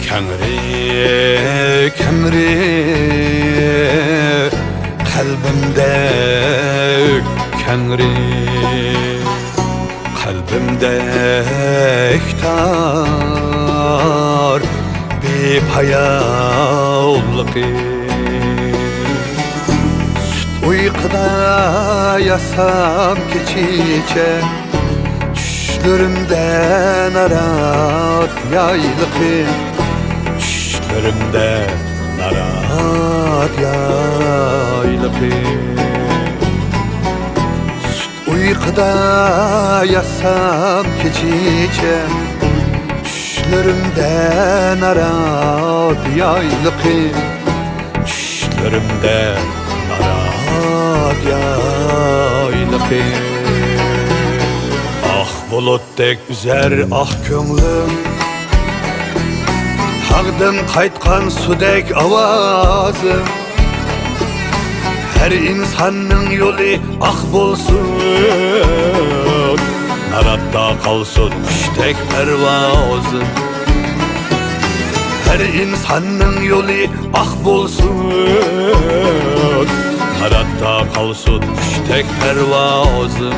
Kengri, kengri kalbimde kengri, kalbimde ihtar bir payavlık. Süt uykuda yasam keçiçe, düşlerimden arat yaylık. Düşlerimde narat yaylık. Süt uykuda yasam keçiçe, düşlerimde narat yaylık. Düşlerimde narat yaylık. Ah bulutdek üzer ah könglim, tağdan qaytqan sudek avazım. Her insanın yolu ah bolsun, naratda qalsın kuşdek pervazım. Her insanın yolu ah bolsun, naratda qalsın kuşdek pervazım.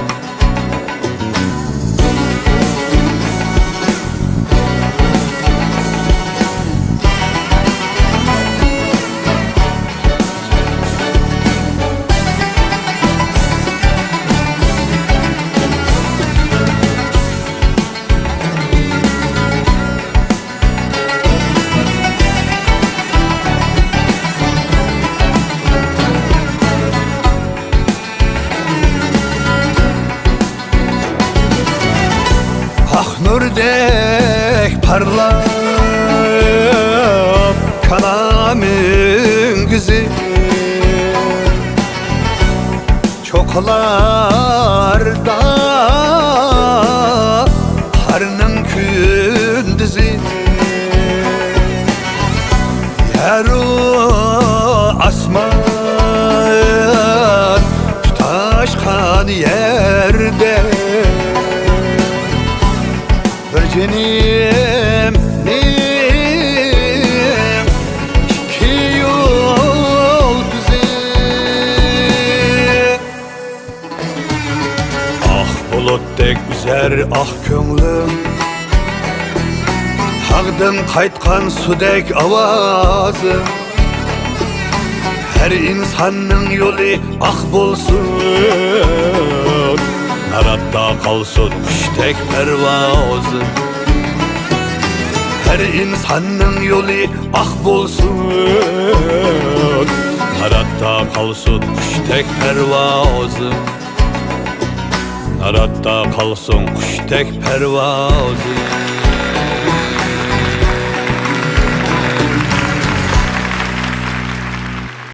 Nurdek parlar kalamın güzü, çoklarda karnın kündüzü. Yaru asman tutaşkan yerde, Virginim iki yol düzü. Ah bulutdek üzer ah könglim, tağdan qaytqan sudek avazım. Her insanın yolu ah bolsun, naratda qalsın kuşdek pervazım. Her insanın yolu ah bolsun, naratda qalsın kuşdek pervazım. Naratda qalsın kuşdek pervazım.